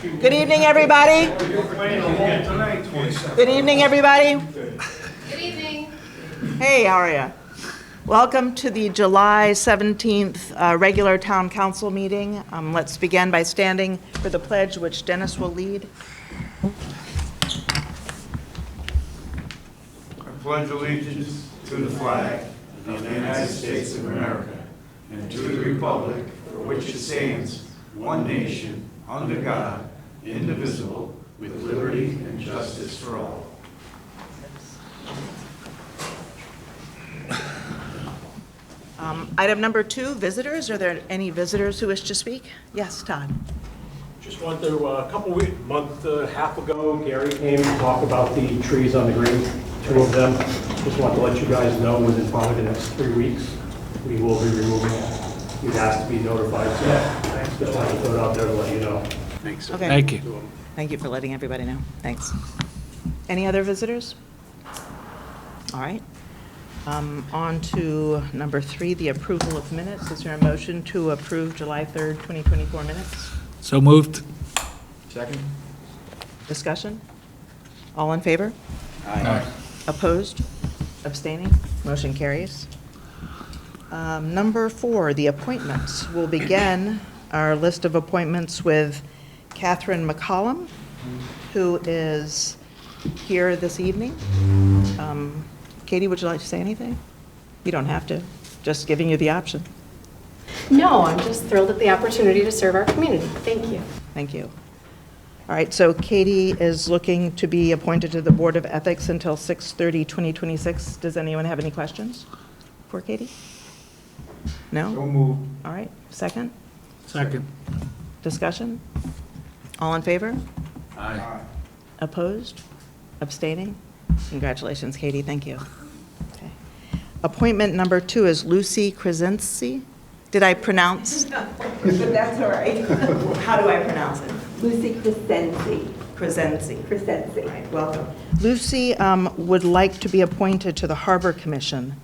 Good evening, everybody. Good evening, everybody. Good evening. Hey, how are you? Welcome to the July 17th regular town council meeting. Let's begin by standing for the pledge, which Dennis will lead. I pledge allegiance to the flag of the United States of America and to the republic for which it stands, one nation, under God, indivisible, with liberty and justice for all. Item number 2, visitors. Are there any visitors who wish to speak? Yes, Todd. Just want to, month and a half ago, Gary came to talk about the trees on the green, 2 of them. Just want to let you guys know within probably the next 3 weeks, we will be removing it. You've asked to be notified, so just wanted to throw it out there to let you know. Thanks. Okay. Thank you. Thank you for letting everybody know. Thanks. Any other visitors? All right. On to number 3, the approval of minutes. Is there a motion to approve July 3rd, 2024 minutes? So moved. Second? Discussion? All in favor? Aye. Opposed? Abstaining? Motion carries. Number 4, the appointments. We'll begin our list of appointments with Catherine McCollum, who is here this evening. Katie, would you like to say anything? You don't have to. Just giving you the option. No, I'm just thrilled at the opportunity to serve our community. Thank you. Thank you. All right, so Katie is looking to be appointed to the Board of Ethics until 6/30/2026. Does anyone have any questions for Katie? No? So moved. All right, second? Second. Discussion? All in favor? Aye. Opposed? Abstaining? Congratulations, Katie, thank you. Okay. Appointment number 2 is Lucy Crescenzi. Did I pronounce? That's all right. How do I pronounce it? Lucy Crescenzi. Crescenzi. Crescenzi. Right, welcome. Lucy would like to be appointed to the Harbor Commission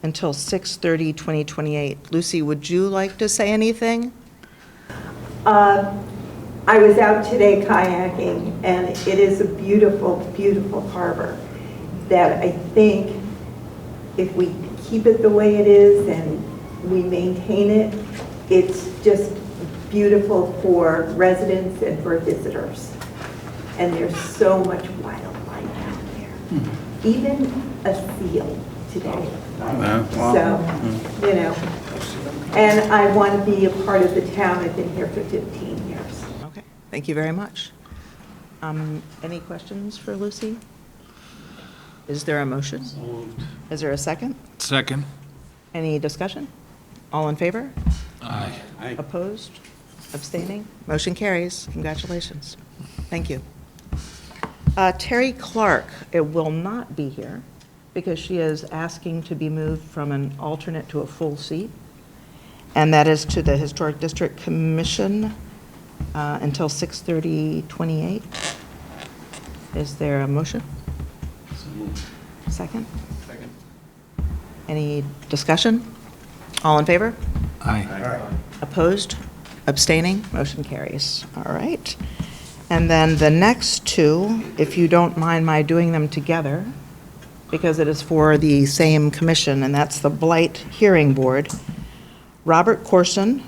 until 6/30/2028. Lucy, would you like to say anything? I was out today kayaking, and it is a beautiful, beautiful harbor that I think if we keep it the way it is and we maintain it, it's just beautiful for residents and for visitors. And there's so much wildlife out there. Even a seal today. So, you know, and I want to be a part of the town. I've been here for 15 years. Okay, thank you very much. Any questions for Lucy? Is there a motion? Is there a second? Second. Any discussion? All in favor? Aye. Opposed? Abstaining? Motion carries. Congratulations. Thank you. Terry Clark, it will not be here because she is asking to be moved from an alternate to a full seat, and that is to the Historic District Commission until 6/30/28. Is there a motion? Second? Second. Any discussion? All in favor? Aye. Opposed? Abstaining? Motion carries. All right. And then the next 2, if you don't mind my doing them together, because it is for the same commission, and that's the Blight Hearing Board. Robert Corson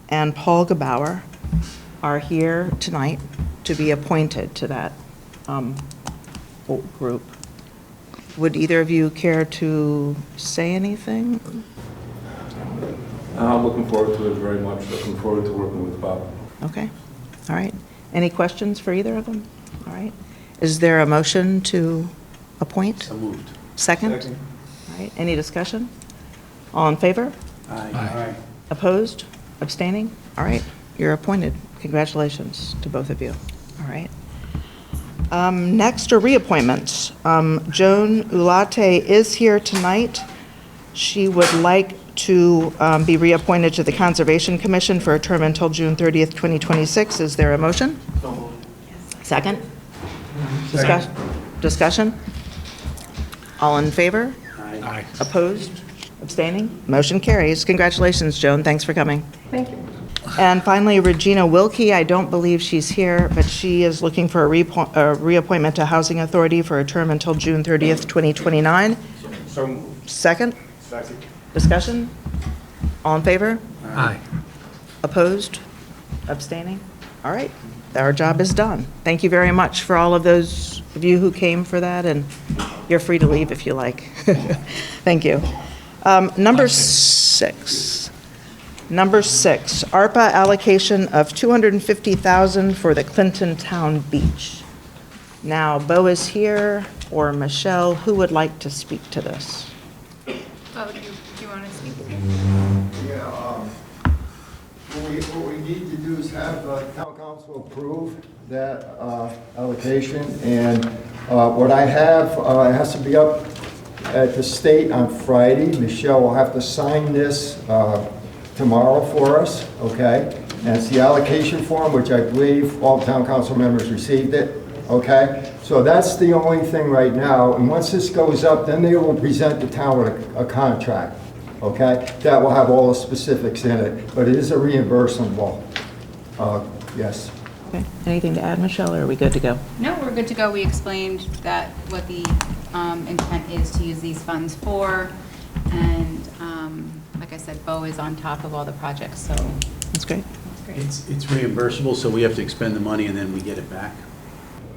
and Paul Gebauer are here tonight to be appointed to that group. Would either of you care to say anything? I'm looking forward to it very much. Looking forward to working with Bob. Okay, all right. Any questions for either of them? All right. Is there a motion to appoint? So moved. Second? Second. All right, any discussion? All in favor? Aye. Opposed? Abstaining? All right, you're appointed. Congratulations to both of you. All right. Next are reappointments. Joan Ulate is here tonight. She would like to be reappointed to the Conservation Commission for a term until June 30th, 2026. Is there a motion? Second? Discussion? All in favor? Aye. Opposed? Abstaining? Motion carries. Congratulations, Joan. Thanks for coming. Thank you. And finally, Regina Wilkie, I don't believe she's here, but she is looking for a reappointment to Housing Authority for a term until June 30th, 2029. Second? Second. Discussion? All in favor? Aye. Opposed? Abstaining? All right, our job is done. Thank you very much for all of those of you who came for that, and you're free to leave if you like. Thank you. Number 6. Number 6, ARPA allocation of $250,000 for the Clinton Town Beach. Now, Bo is here, or Michelle, who would like to speak to this? Oh, do you want to speak? Yeah, what we need to do is have town council approve that allocation, and what I have, it has to be up at the state on Friday. Michelle will have to sign this tomorrow for us, okay? And it's the allocation form, which I believe all town council members received it, okay? So that's the only thing right now, and once this goes up, then they will present the town with a contract, okay? That will have all the specifics in it, but it is a reimbursable, yes. Okay, anything to add, Michelle, or are we good to go? No, we're good to go. We explained that what the intent is to use these funds for. And like I said, Bo is on top of all the projects, so That's great. that's great. It's reimbursable, so we have to expend the money and then we get it back?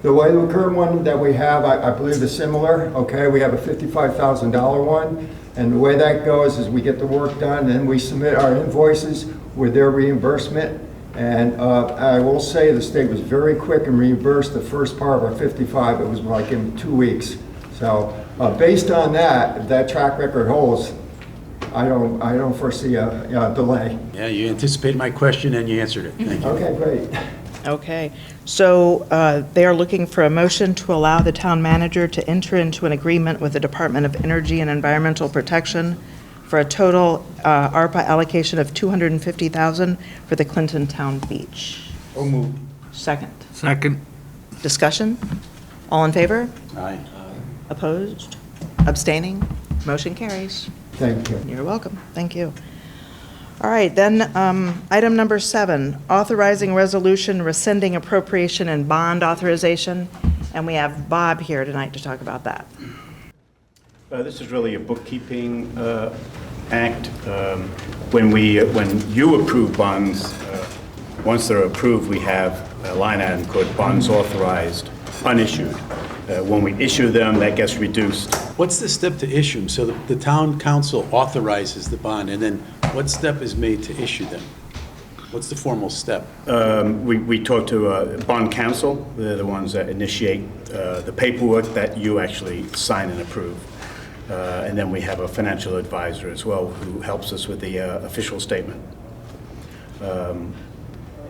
The way the current one that we have, I believe is similar, okay? We have a $55,000 one, and the way that goes is we get the work done, and we submit our invoices with their reimbursement. And I will say the state was very quick and reimbursed the first part of our 55. It was like in 2 weeks. So based on that, if that track record holds, I don't foresee a delay. Yeah, you anticipated my question and you answered it. Thank you. Okay, great. Okay, so they are looking for a motion to allow the town manager to enter into an agreement with the Department of Energy and Environmental Protection for a total ARPA allocation of $250,000 for the Clinton Town Beach. So moved. Second. Second. Discussion? All in favor? Aye. Opposed? Abstaining? Motion carries. Thank you. You're welcome. Thank you. All right, then, item number 7, authorizing resolution rescinding appropriation and bond authorization. And we have Bob here tonight to talk about that. This is really a bookkeeping act. When you approve bonds, once they're approved, we have a line item called bonds authorized, unissued. When we issue them, that gets reduced. What's the step to issue them? So the town council authorizes the bond, and then what step is made to issue them? What's the formal step? We talk to bond counsel. They're the ones that initiate the paperwork that you actually sign and approve. And then we have a financial advisor as well who helps us with the official statement.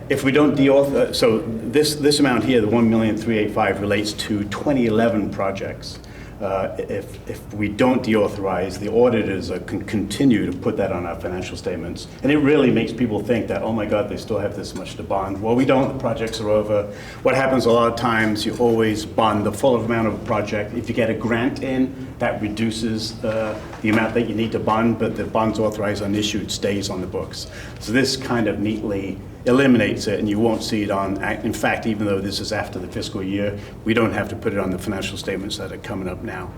If we don't deauthorize, so this amount here, the $1,385,000 relates to 2011 projects. If we don't deauthorize, the auditors can continue to put that on our financial statements. And it really makes people think that, oh my God, they still have this much to bond. Well, we don't, the projects are over. What happens a lot of times, you always bond the full amount of a project. If you get a grant in, that reduces the amount that you need to bond, but the bonds authorized unissued stays on the books. So this kind of neatly eliminates it, and you won't see it on, in fact, even though this is after the fiscal year, we don't have to put it on the financial statements that are coming up now.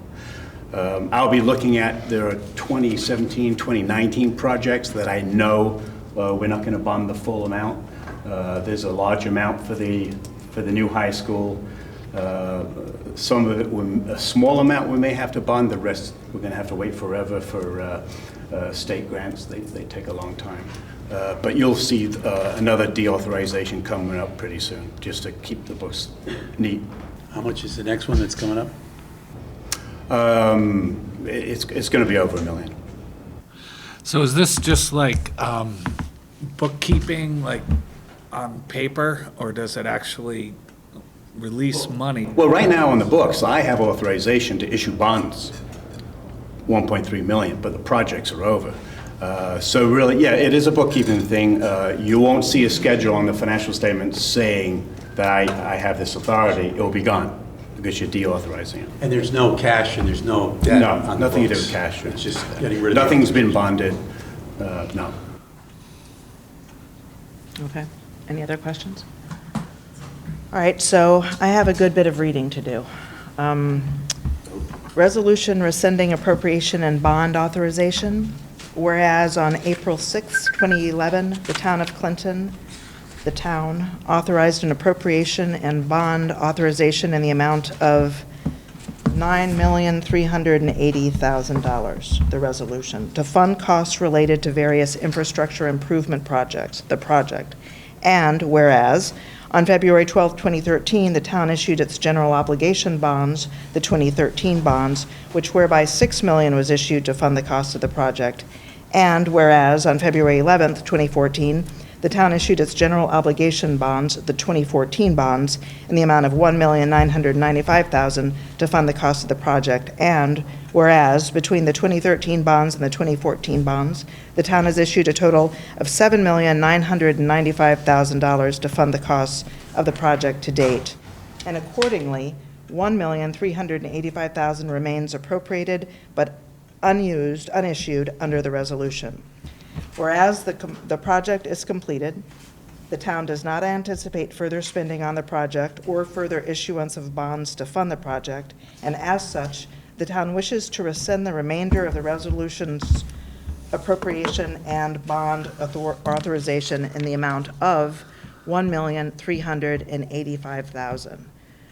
I'll be looking at, there are 2017, 2019 projects that I know we're not going to bond the full amount. There's a large amount for the new high school. Some of it, a small amount we may have to bond, the rest we're going to have to wait forever for state grants. They take a long time. But you'll see another deauthorization coming up pretty soon, just to keep the books neat. How much is the next one that's coming up? It's going to be over $1 million. So is this just like bookkeeping, like on paper, or does it actually release money? Well, right now on the books, I have authorization to issue bonds, 1.3 million, but the projects are over. So really, yeah, it is a bookkeeping thing. You won't see a schedule on the financial statements saying that I have this authority. It will be gone because you're deauthorizing it. And there's no cash and there's no debt No, on the nothing to do books. with cash. It's just getting rid of the Nothing's been bonded, no. Okay. Any other questions? All right, so I have a good bit of reading to do. Resolution rescinding appropriation and bond authorization. Whereas on April 6, 2011, the town of Clinton, the town, authorized an appropriation and bond authorization in the amount of $9,380,000, the resolution, to fund costs related to various infrastructure improvement projects, the project. And whereas on February 12, 2013, the town issued its general obligation bonds, the 2013 bonds, which whereby $6 million was issued to fund the cost of the project. And whereas on February 11, 2014, the town issued its general obligation bonds, the 2014 bonds, in the amount of $1,995,000 to fund the cost of the project. And whereas between the 2013 bonds and the 2014 bonds, the town has issued a total of $7,995,000 to fund the costs of the project to date. And accordingly, $1,385,000 remains appropriated but unissued under the resolution. Whereas the project is completed, the town does not anticipate further spending on the project or further issuance of bonds to fund the project, and as such, the town wishes to rescind the remainder of the resolution's appropriation and bond authorization in the amount of $1,385,000.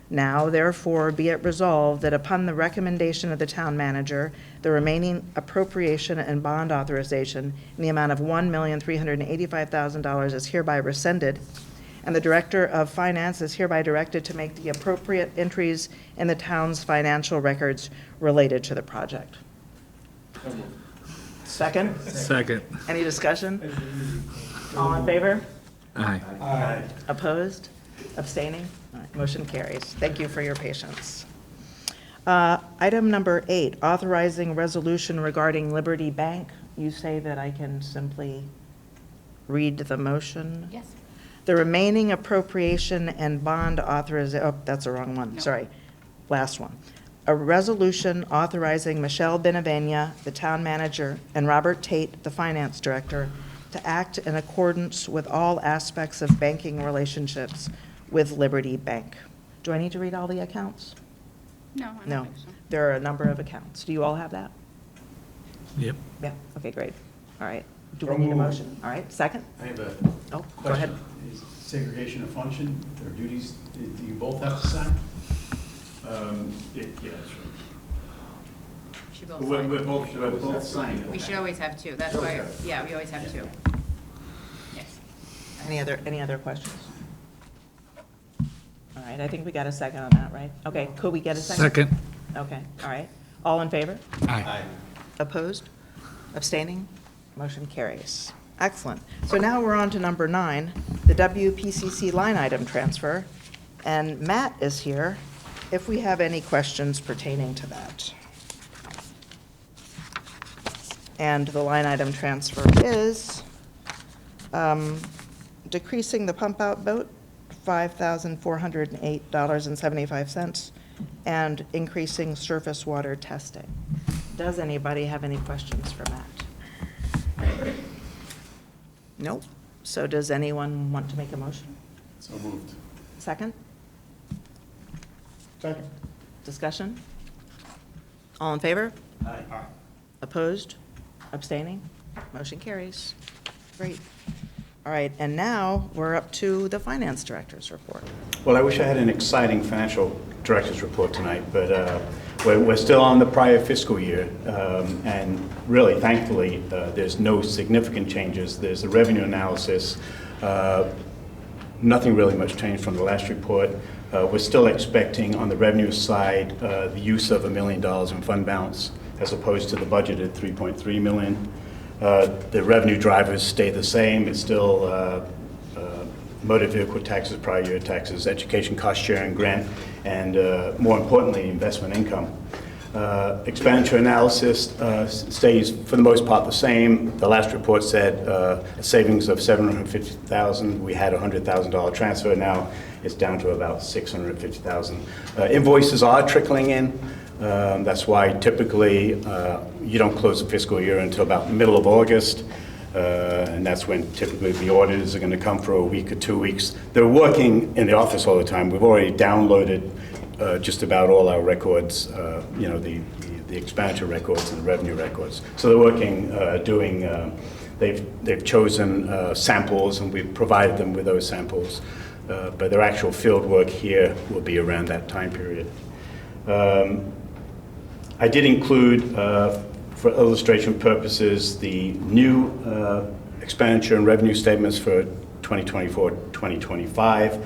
Now, therefore, be it resolved that upon the recommendation of the town manager, the remaining appropriation and bond authorization in the amount of $1,385,000 is hereby rescinded, and the Director of Finance is hereby directed to make the appropriate entries in the town's financial records related to the project. Second? Second. Any discussion? All in favor? Aye. Opposed? Abstaining? All right, motion carries. Thank you for your patience. Item number 8, authorizing resolution regarding Liberty Bank. You say that I can simply read the motion? Yes. The remaining appropriation and bond authorization, oh, that's the wrong one, No. sorry. Last one. A resolution authorizing Michelle Benavenia, the town manager, and Robert Tate, the finance director, to act in accordance with all aspects of banking relationships with Liberty Bank. Do I need to read all the accounts? No, I don't No. think so. There are a number of accounts. Do you all have that? Yep. Yeah, okay, great. All right. Do we need a motion? All right, second? I have a Oh, go ahead. question. Is segregation of function or duties, do you both have to sign? Yeah, that's right. Should both We're sign. both signing. We should always have two, that's why, yeah, we always have two. Yes. Any other questions? All right, I think we got a second on that, right? Okay, could we get a second? Second. Okay, all right. All in favor? Aye. Opposed? Abstaining? Motion carries. Excellent. So now we're on to number 9, the WPCC line item transfer. And Matt is here if we have any questions pertaining to that. And the line item transfer is decreasing the pump-out boat, $5,408.75, and increasing surface water testing. Does anybody have any questions for Matt? Nope. So does anyone want to make a motion? So moved. Second? Second. Discussion? All in favor? Aye. Opposed? Abstaining? Motion carries. Great. All right, and now we're up to the finance director's report. Well, I wish I had an exciting financial director's report tonight, but we're still on the prior fiscal year, and really, thankfully, there's no significant changes. There's the revenue analysis. Nothing really much changed from the last report. We're still expecting, on the revenue side, the use of $1 million in fund balance, as opposed to the budgeted $3.3 million. The revenue drivers stay the same. It's still motor vehicle taxes, prior year taxes, education cost sharing grant, and more importantly, investment income. Expenditure analysis stays for the most part the same. The last report said a savings of $750,000. We had a $100,000 transfer. Now it's down to about $650,000. Invoices are trickling in. That's why typically you don't close the fiscal year until about the middle of August. And that's when typically the auditors are going to come for a week or 2 weeks. They're working in the office all the time. We've already downloaded just about all our records, the expenditure records and the revenue records. So they're working, they've chosen samples, and we've provided them with those samples. But their actual field work here will be around that time period. I did include, for illustration purposes, the new expenditure and revenue statements for 2024-2025.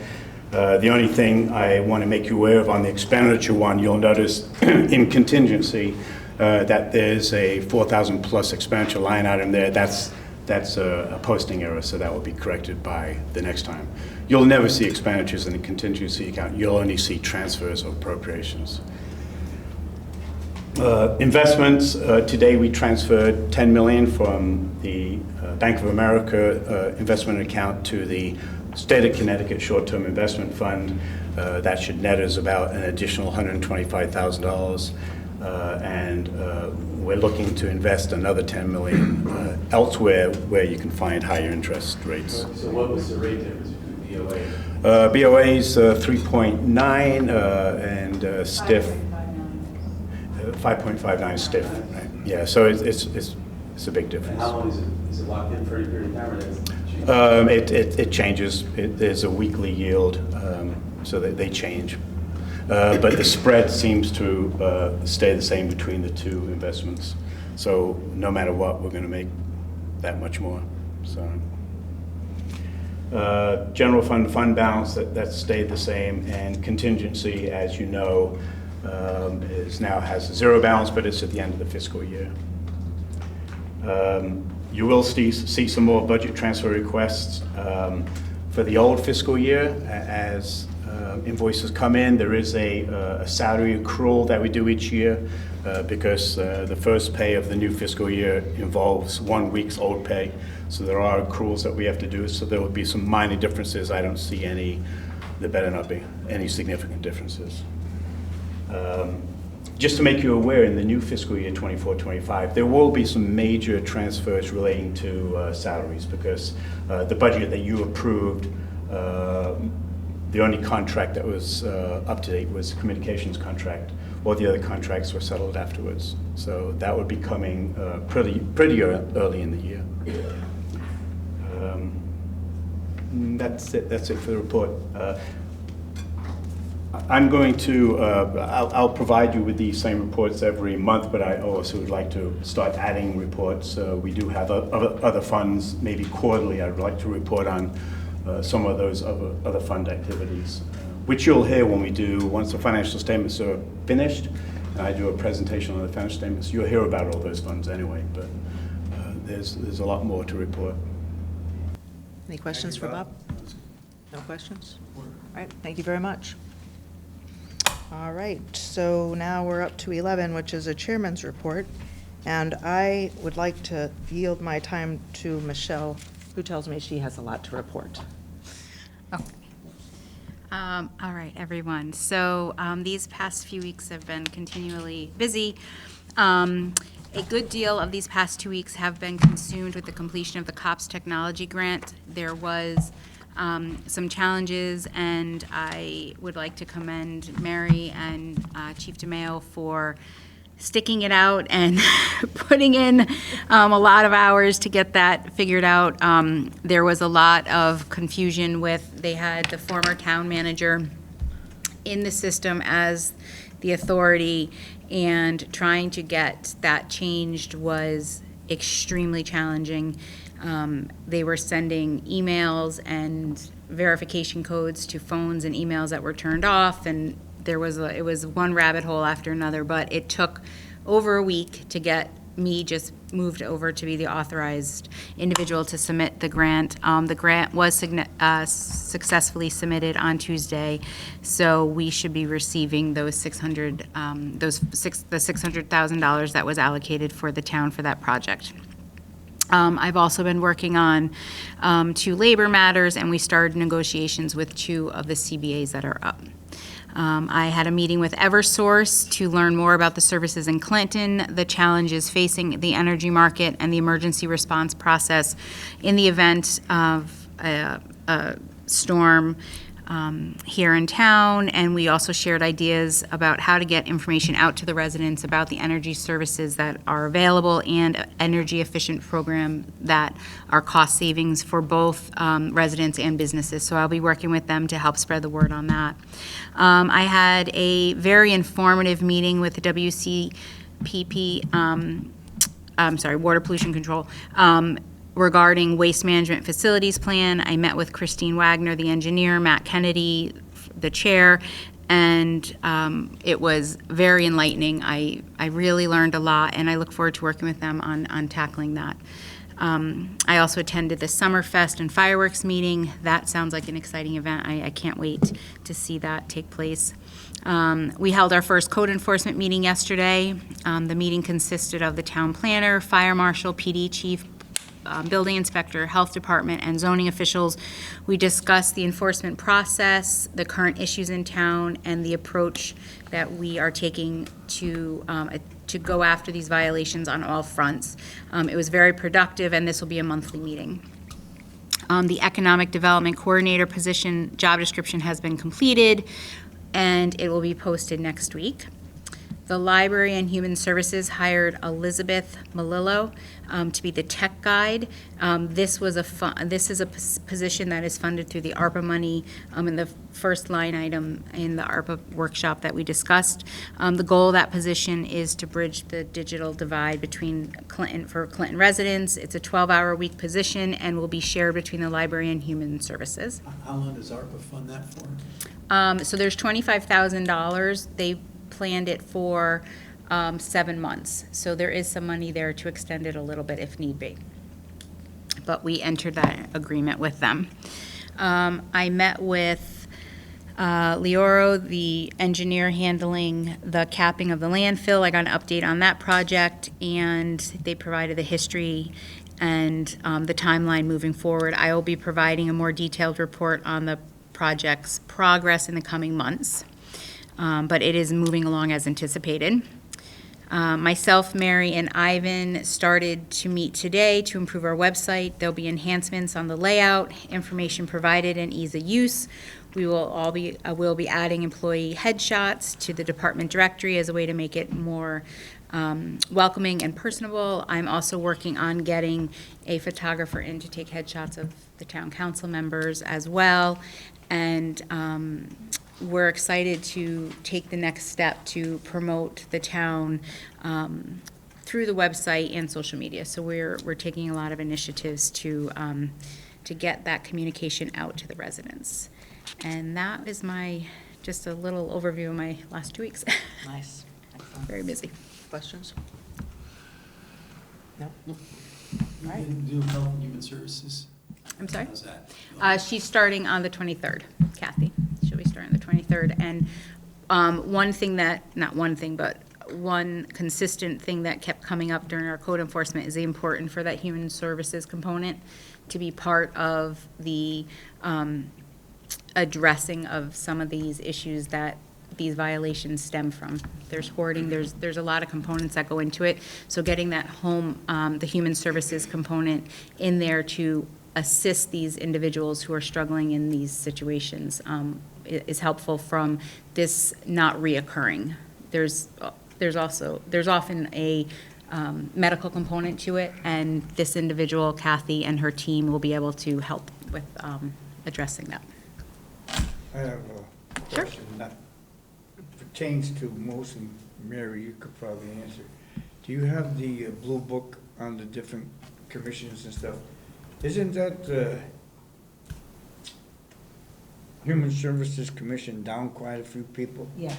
The only thing I want to make you aware of on the expenditure one, you'll notice in contingency that there's a 4,000 plus expenditure line item there. That's a posting error, so that will be corrected by the next time. You'll never see expenditures in the contingency account. You'll only see transfers or appropriations. Investments, today we transferred $10 million from the Bank of America investment account to the State of Connecticut Short-Term Investment Fund. That should net us about an additional $125,000. And we're looking to invest another $10 million elsewhere where you can find higher interest rates. So what was the rate difference between BOA? BOA's 3.9 and stiff 5.59 stiff. Right? Yeah, so it's a big difference. And how long is it locked in for any period of time, or does it changes. There's a weekly yield, so they change. But the spread seems to stay the same between the two investments. So no matter what, we're going to make that much more. So general fund balance, that stayed the same, and contingency, as you know, has a zero balance, but it's at the end of the fiscal year. You will see some more budget transfer requests for the old fiscal year as invoices come in. There is a salary accrual that we do each year because the first pay of the new fiscal year involves 1 week's old pay. So there are accruals that we have to do. So there will be some minor differences. I don't see any. There better not be any significant differences. Just to make you aware, in the new fiscal year 24-25, there will be some major transfers relating to salaries because the budget that you approved, the only contract that was up to date was the communications contract. All the other contracts were settled afterwards. So that would be coming pretty early in the year. That's it for the report. I'm going to, I'll provide you with these same reports every month, but I also would like to start adding reports. We do have other funds, maybe quarterly. I'd like to report on some of those other fund activities, which you'll hear when we do, once the financial statements are finished, and I do a presentation on the financial statements, you'll hear about all those funds anyway, but there's a lot more to report. Any questions for Bob? No questions? All right, thank you very much. All right, so now we're up to 11, which is a chairman's report. And I would like to yield my time to Michelle, who tells me she has a lot to report. Okay. All right, everyone. So these past few weeks have been continually busy. A good deal of these past 2 weeks have been consumed with the completion of the COPS technology grant. There was some challenges, and I would like to commend Mary and Chief DeMeo for sticking it out and putting in a lot of hours to get that figured out. There was a lot of confusion they had the former town manager in the system as the authority, and trying to get that changed was extremely challenging. They were sending emails and verification codes to phones and emails that were turned off, and it was one rabbit hole after another, but it took over a week to get me just moved over to be the authorized individual to submit the grant. The grant was successfully submitted on Tuesday, so we should be receiving those $600,000 that was allocated for the town for that project. I've also been working on 2 labor matters, and we started negotiations with 2 of the CBAs that are up. I had a meeting with Eversource to learn more about the services in Clinton, the challenges facing the energy market, and the emergency response process in the event of a storm here in town, and we also shared ideas about how to get information out to the residents about the energy services that are available and energy efficient program that are cost savings for both residents and businesses. So I'll be working with them to help spread the word on that. I had a very informative meeting with the WCPP, Water Pollution Control, regarding waste management facilities plan. I met with Christine Wagner, the engineer, Matt Kennedy, the chair, and it was very enlightening. I really learned a lot, and I look forward to working with them on tackling that. I also attended the Summerfest and fireworks meeting. That sounds like an exciting event. I can't wait to see that take place. We held our first code enforcement meeting yesterday. The meeting consisted of the town planner, fire marshal, PD chief, building inspector, health department, and zoning officials. We discussed the enforcement process, the current issues in town, and the approach that we are taking to go after these violations on all fronts. It was very productive, and this will be a monthly meeting. The economic development coordinator position job description has been completed, and it will be posted next week. The Library and Human Services hired Elizabeth Malillo to be the tech guide. This is a position that is funded through the ARPA money in the first line item in the ARPA workshop that we discussed. The goal of that position is to bridge the digital divide between Clinton residents. It's a 12-hour week position and will be shared between the Library and Human Services. How long does ARPA fund that for? So there's $25,000. They planned it for 7 months. So there is some money there to extend it a little bit if need be. But we entered that agreement with them. I met with Leoro, the engineer handling the capping of the landfill. I got an update on that project, and they provided the history and the timeline moving forward. I will be providing a more detailed report on the project's progress in the coming months. But it is moving along as anticipated. Myself, Mary, and Ivan started to meet today to improve our website. There'll be enhancements on the layout, information provided, and ease of use. We'll be adding employee headshots to the department directory as a way to make it more welcoming and personable. I'm also working on getting a photographer in to take headshots of the town council members as well. And we're excited to take the next step to promote the town through the website and social media. So we're taking a lot of initiatives to get that communication out to the residents. And that is just a little overview of my last 2 weeks. Nice. Excellent. Very busy. Questions? No? Right. Do Health and Human Services? I'm sorry? How's that? She's starting on the 23rd, Kathy. She'll be starting the 23rd. And one consistent thing that kept coming up during our code enforcement is the importance for that human services component to be part of the addressing of some of these issues that these violations stem from. There's hoarding, there's a lot of components that go into it. So getting that the human services component in there to assist these individuals who are struggling in these situations is helpful from this not reoccurring. There's often a medical component to it, and this individual, Kathy, and her team will be able to help with addressing that. I have a question that pertains to most, and Mary, you could probably answer. Do you have the blue book on the different commissions and stuff? Isn't that the Human Services Commission down quite a few people? Yes.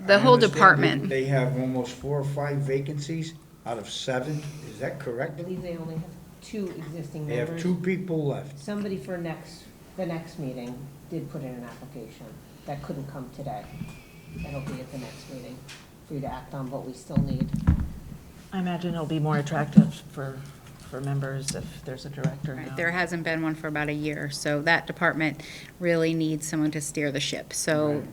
The whole understand department. They have almost 4 or 5 vacancies out of 7. Is that I correct? believe they only have 2 existing They members. have 2 people left. Somebody for the next meeting did put in an application that couldn't come today. That'll be at the next meeting for you to act on, but we still need. I imagine it'll be more attractive for for members if there's a director Right, now. there hasn't been one for about a year, so that department really needs someone to steer the ship. So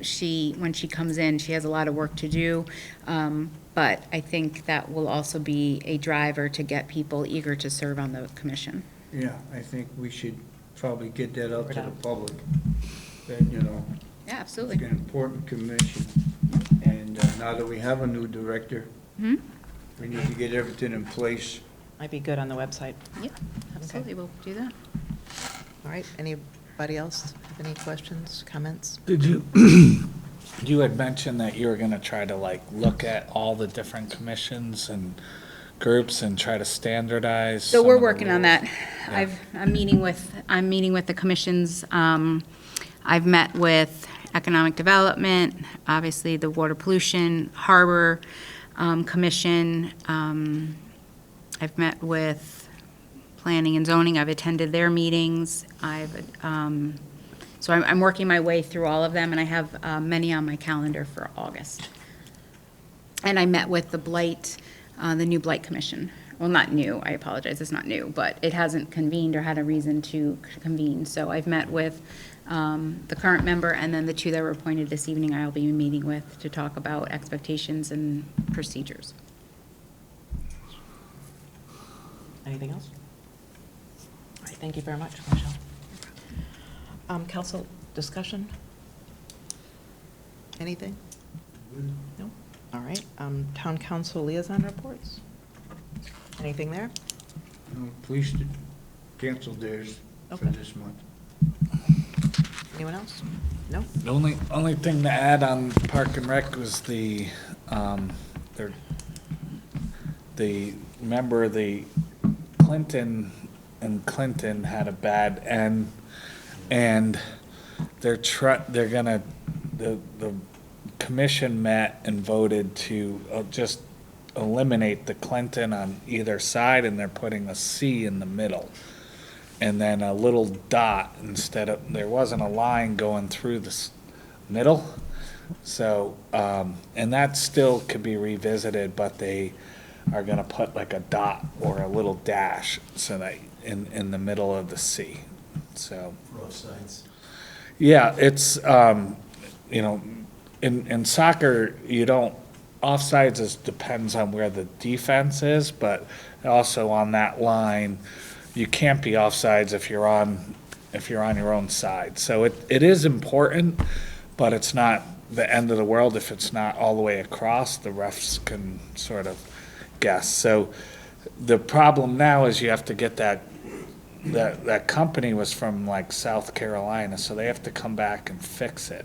when she comes in, she has a lot of work to do, but I think that will also be a driver to get people eager to serve on the commission. Yeah, I think we should probably get that out to the Right. public, that, you know, Yeah, it's absolutely. an important commission. And now that we have a new director, Mhm. we need to get everything in place. Might be good on the website. Yeah, absolutely, we'll do that. All right, anybody else have any questions, comments? Did you, you had mentioned that you were gonna try to like look at all the different commissions and groups and try to standardize. So some we're of the working on rules. that. I'm meeting with the commissions. I've met with Economic Development, obviously the Water Pollution, Harbor Commission. I've met with Planning and Zoning. I've attended their meetings. So I'm working my way through all of them, and I have many on my calendar for August. And I met with the Blight, the new Blight Commission. Well, not new, I apologize, it's not new, but it hasn't convened or had a reason to convene. So I've met with the current member, and then the two that were appointed this evening I'll be meeting with to talk about expectations and procedures. Anything else? All right, thank you very much, Michelle. Council discussion? Anything? No? All right, town council liaison reports? Anything there? Police canceled theirs for Okay. this month. Anyone else? No? The only thing to add on Park and Rec was remember the Clinton and Clinton had a bad end, and the commission met and voted to just eliminate the Clinton on either side, and they're putting a C in the middle. And then a little dot instead of, there wasn't a line going through the middle. So, and that still could be revisited, but they are gonna put like a dot or a little dash so that in the middle of the C, so. For offsides. Yeah, it's, you know, in soccer, you don't, offsides depends on where the defense is, but also on that line, you can't be offsides if you're on your own side. So it is important, but it's not the end of the world if it's not all the way across. The refs can sort of guess. So the problem now is you have to get that company was from like South Carolina, so they have to come back and fix it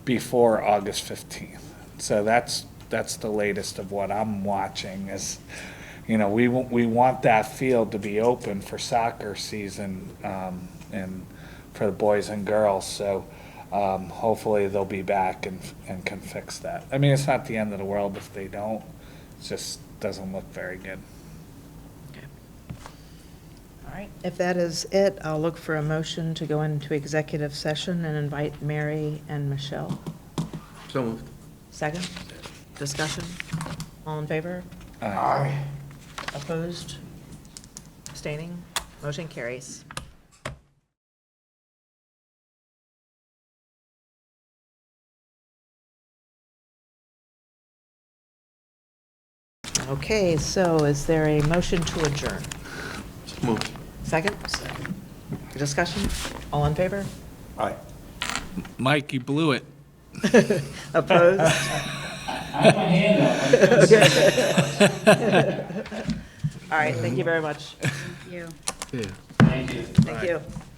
before August 15th. So that's the latest of what I'm watching is, you know, we want that field to be open for soccer season, and for the boys and girls. So hopefully they'll be back and can fix that. I mean, it's not the end of the world if they don't. It just doesn't look very good. All right, if that is it, I'll look for a motion to go into executive session and invite Mary and Michelle. So moved. Second? Discussion? All in favor? Aye. Opposed? Abstaining? Motion carries. Okay, so is there a motion to adjourn? So moved. Second? Second. Discussion? All in favor? Aye. Mike, you blew it. Opposed? All right, thank you very much. Thank you. Yeah. Thank you.